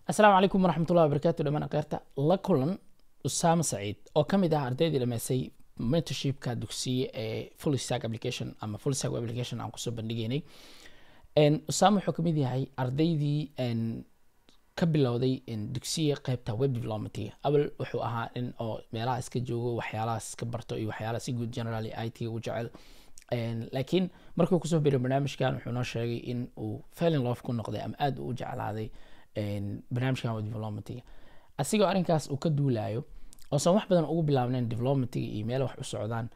asalaamu calaykum waraxmatullahi wabarakaatu dhamaan kheyrta la kulan usaama saciid oo ka mid ah ardaydii dhammaysay mentorshipka dugsiye ee full stack application ama full stack application aan kusoo bandhigaynay. usaama wuxuu kamid yahay ardaydii ka bilowday dugsiye qaybta web developmentiga. awal wuxuu ahaa in oo meelaha iska joogo waxyaalahaas iska barto iyo waxyaalaha si guud generally it u jecel, laakiin markuu kusoo biray barnaamijkan wuxuu noo sheegay in uu fell in love ku noqday ama aad u jeclaaday barnaamijkan web developmentiga. asigoo arrinkaas uu ka duulayo oosan wax badan ugu bilaabnayn developmentiga iyo meel wax u socdaan,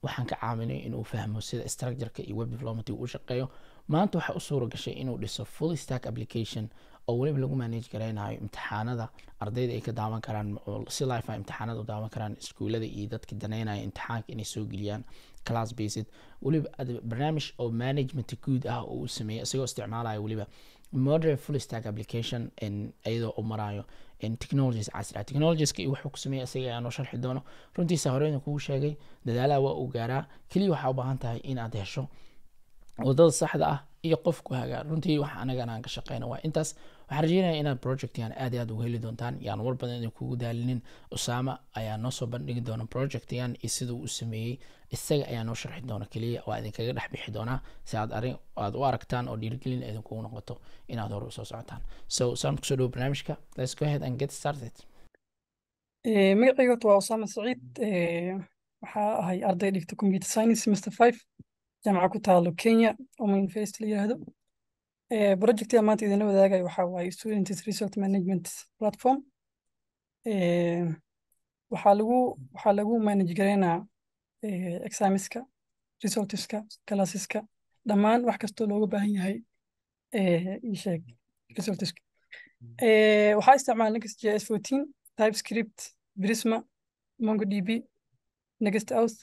waxaan ka caawinay inuu fahmo sida structureka iyo web developmentiga u shaqeeyo. maanta waxaa u suura gashay inuu dhiso full stack application oo weliba lagu manage garaynayo imtixaanada ardayda ay ka daawan karaan, oo si live ah imtixaanada u daawan karaan iskuulada iyo dadka daneynaya imtixaanka inay soo geliyaan class based. weliba barnaamij oo management guud ah oo uu sameeyay isagoo isticmaalayo weliba modern full stack application iyadoo u marayo technologies casri ah. technologieska iyo wuxuu ku sameeyay isaga ayaa noo sharxi doono. runtiisa horeyna kugu sheegay dadaalaha waa uu gaaraa, keliya waxaa u baahan tahay inaad hesho wadada saxda ah iyo qofku hagaa. runtii waxa anaga aan ka shaqeyno waa intaas. waxaan rajeynayaa inaad projectkan aad iyo aad uga heli doontaan, yaan war badan idin kugu daalinin. usaama ayaa noo soo bandhigi doona projectkan iyo siduu u sameeyey, isaga ayaa noo sharxi doona, keliya waa idinkaga dhex bixi doonaa si aad u aragtaan oo dhiirigelin idinkugu noqoto inaad hore usoo socotaan. so usaama kusoo dhawo barnaamijka, let's go ahead and get started. magacayga waa Usaama Saciid. waxaa ahay arday dhigta computer science semester 5 jaamaca ku taalo Kenya oo University la yiraahdo. projectiga maanta idinla wadaagayo waxaa waaye student resource management platform. waxaa lagu manage gareynaa examiska, resourceska, classeska, dhammaan wax kastoo looga baahan yahay ii sheeg resourceska. waxaa isticmaalna Next.js 14, TypeScript, Prisma, MongoDB, Next.auth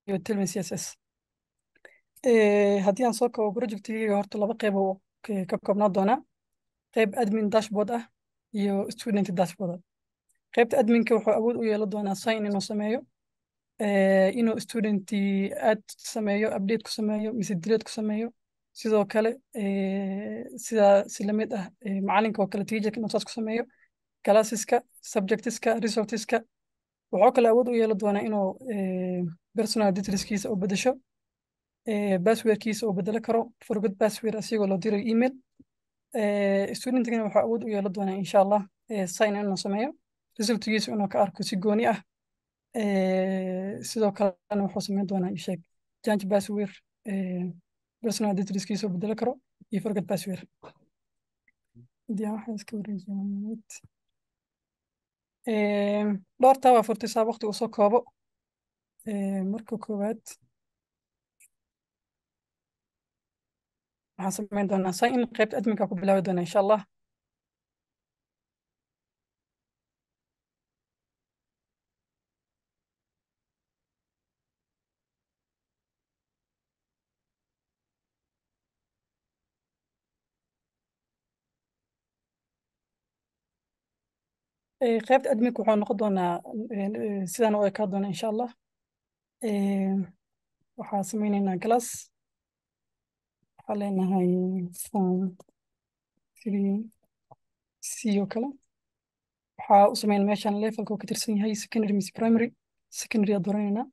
iyo Tailwind CSS. haddii aan soo koobo projectiga horta laba qeyb oo ka koobnaa doonaa, qeyb admin dashboard ah iyo student dashboard ah. qeybta adminka wuxuu awood u yeelan doonaa sign inuu sameeyo, inuu student add sameeyo, update ku sameeyo, mise delete ku sameeyo. sidoo kale si lamid ah macalinka oo kale teacher inuu saas ku sameeyo, classeska, subjectska, resourceska. wuxuu kale awood u yeelan doonaa inuu personal detailskiisa u bedesho, passwordkiisa uu bedelo karo, forgot password asigoo loo dirayo email. studentgana waxaa awood u yeelan doonaa insha allah sign inuu sameeyo, resultgiisa inuu ka arko si gooni ah. sidoo kalena wuxuu sameyn doonaa isheeg change password, personal detailskiisa uu bedelo karo iyo forgot password. waxaan iska wareejinaa dhowr taa waa furtaysaa waqti uu soo koobo. marka koowaad waxaan sameyn doonaa sign in, qaybta adminka ku bilaabi doonaa insha allah. qaybta adminka wuxuu noqon doonaa sidaan u ekaa doona insha allah. waxaa sameyneynaa class, waxaa leenahay form 3c oo kale. waxaa u sameyn meeshan levelka uu ka tirsan yahay secondary mise primary. secondary aad dooraneynaa.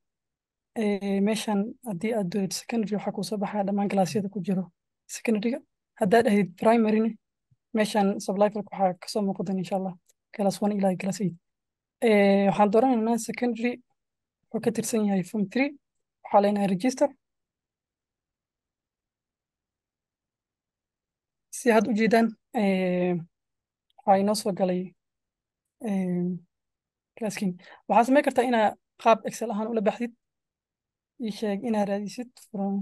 meeshan haddii aad doorato secondary waxaa kuusoo baxaa dhammaan classyada ku jiro secondaryga. haddaad ahayd primaryne meeshan sublevelka waxaa kasoo muuqan doona insha allah class 1 ilaa class 8. waxaan dooraneynaa secondary wuxuu ka tirsan yahay form 3. waxaa leenahay register. si had ujeedaan waxaa inoo soo galay classkiin. waxaa sameyn kartaa inaa qaab excel ahaan ula baxdid, ii sheeg inaa raadisid from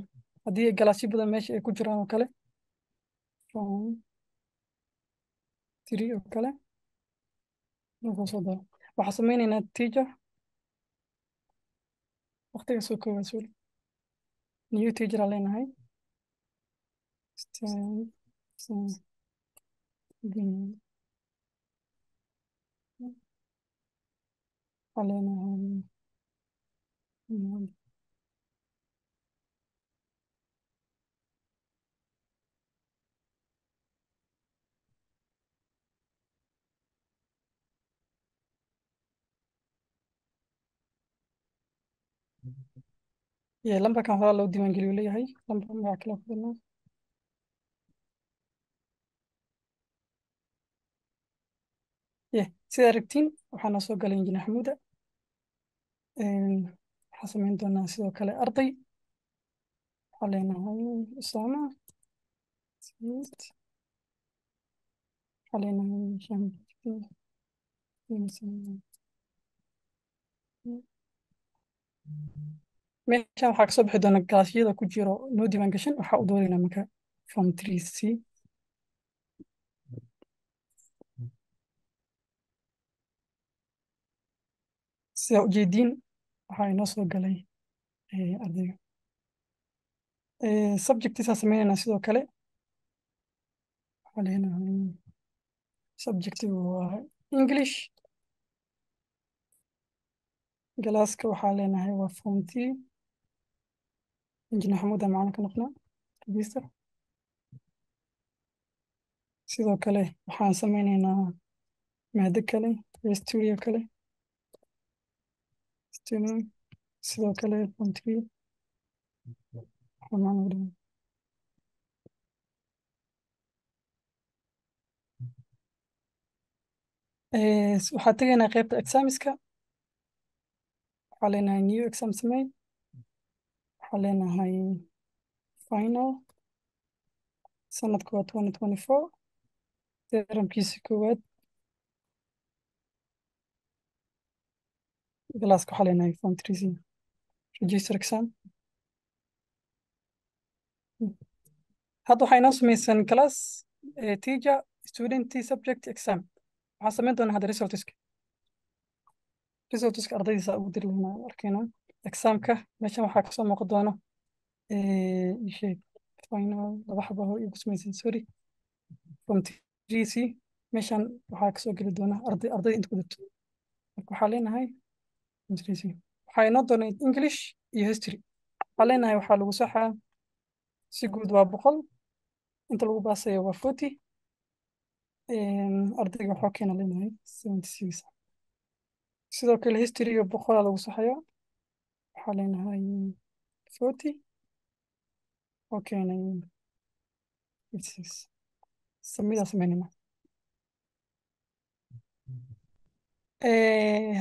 haddii galaasyo badan meesha ay ku jiraan oo kale, from 3 oo kale soo daro. waxaa sameyneynaa teacher, waqtiga soo koowaad suul new teacher aa leenahay. leenahay iyo lambarkan horaa loo diiwaangeliyo leeyahay lambar magaca kale ku filnaa sida aragtiin waxaa noo soo galay injineer xamuuda waxaan samayn doonaa sidoo kale arday waxaa leenahay usaama sayid waxaa leenahay meeshan waxaa kasoo bixi doona galaashyada ku jiro noo diiwaan gashan waxaa u dooraynaa marka form 3C sida ujeediin waxaa inoo soo galay ardayga subjectisaa sameynaynaa sidoo kale waxaa leenahay subjectigu waa english galaaska waxaa leenahay waa form 3 injineer xamuuda macana ka noqnaa register sidoo kale waxaan sameynaynaa maado kale studio kale sidoo kale form 3 waxaa tegaynaa qaybta examiska waxaa leenahay new exam samey waxaa leenahay final sanadka waa 2024 teramkiisa koowaad galaaska waxaa leenahay form 3C register exam hadda waxaa inoo sameysan class teacher student subject exam waxaan sameyn doonaa hadda resultska ardaydiisa ugu diri lahaa arkayna examka meeshan waxaa kasoo muuqan doona sheeg final laba xabo hor igu sameysan sorry from 3C meeshan waxaa kasoo geli doona ardayda inta ku jirto marka waxaa leenahay 3C waxaa inoo doonay English iyo history waxaa leenahay waxaa lagu saxaa si guud waa 100 inta lagu baasayo waa 40 ardayga waxaa keena leenahay 76 sidoo kale historyga 100 lagu saxayo waxaa leenahay 40 oo keenay 56 samidaa sameynayna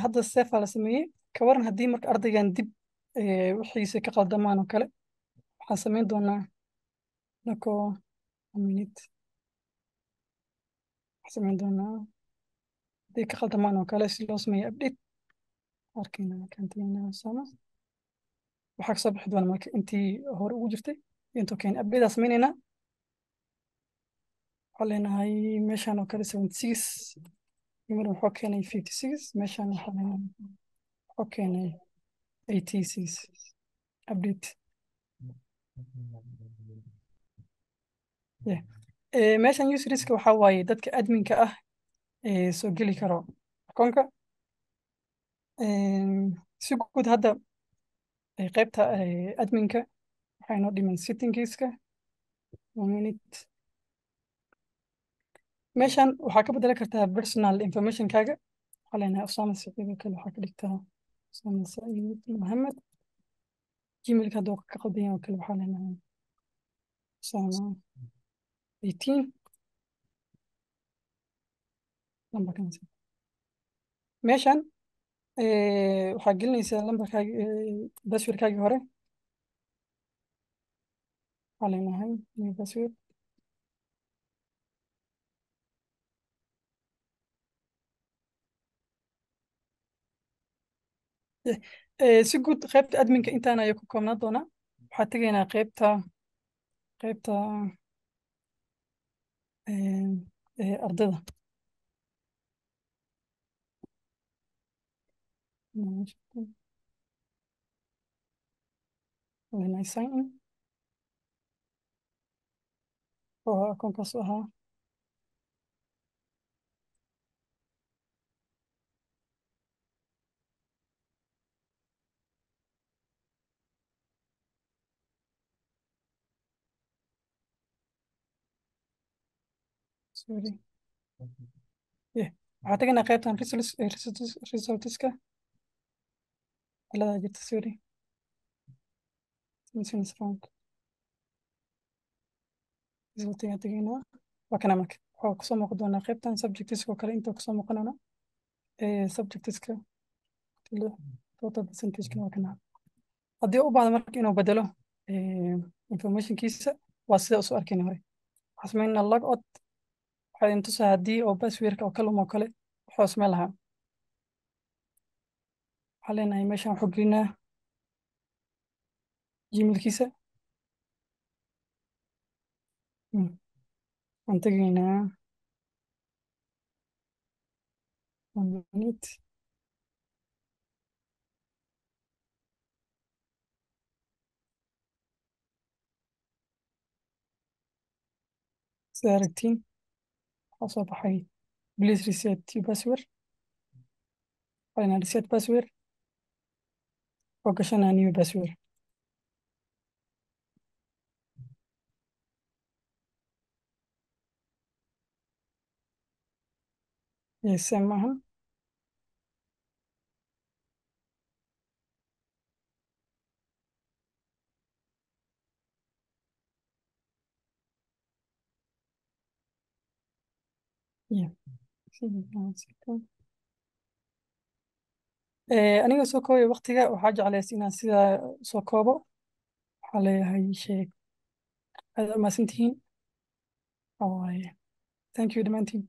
hadda seefaa la sameeyey ka waran haddii marka ardaygan dib wixiisa ka qaldamaan oo kale waxaan sameyn doonaa nakoo minute waxaan sameyn doonaa haddii ka qaldamaan oo kale si loo sameeyo update arkayna kantiina sama waxaa kasoo bixi doona marka intii hore ugu jirtay intoo keen update sameynaynaa waxaa leenahay meeshan oo kale 76 yimir wuxuu keenay 56 meeshan waxaa leenahay wuxuu keenay 86 update meeshan userska waxaa waaye dadka adminka ah soo geli karo akoonka si guud hadda qaybta adminka waxaa inoo dhiman settingska 1 minute meeshan waxaa ka bedeli kartaa personal informationkaaga waxaa leenahay usaama saciid kale waxaa ka dhigtaa usaama saciid maxamed gmailka hadduu ka qaldan yahay oo kale waxaa leenahay usaama 18 lambarkan meeshan waxaa gelinaysaa lambarkaagi passwordkaagii hore waxaa leenahay new password si guud qaybta adminka intaan ayay ku koobnaa doonaa waxaa tegaynaa qaybta ardayda sign in oo akoonkaas ahaa sorry waxaa tegaynaa qaybtan resultska ciladaa jirta sorry business round resultiga tegaynaa waa kana marka waxaa kusoo muuqan doonaa qaybtan subjectiska oo kale inta kusoo muuqanana subjectiska total percentage waa kana haddii u baahdo marka inuu bedelo informationkiisa waa sida usoo arkayna hore waxaa sameynaa log out waxaa idin tusaa haddii oo passwordka oo kalum oo kale wuxuu samey lahaa waxaa leenahay meeshan waxuu gelinaa gmailkiisa waan tegaynaa minute sida aragtiin waxaa soo baxay please reset your password waxaa reset password oo gashanaa new password yes maaha yeah aniga soo koobaya waqtiga waxaa jeclaysa inaan sidaa soo koobo waxaa leeyahay sheeg aad u mahadsantihiin thank you dhammaantiin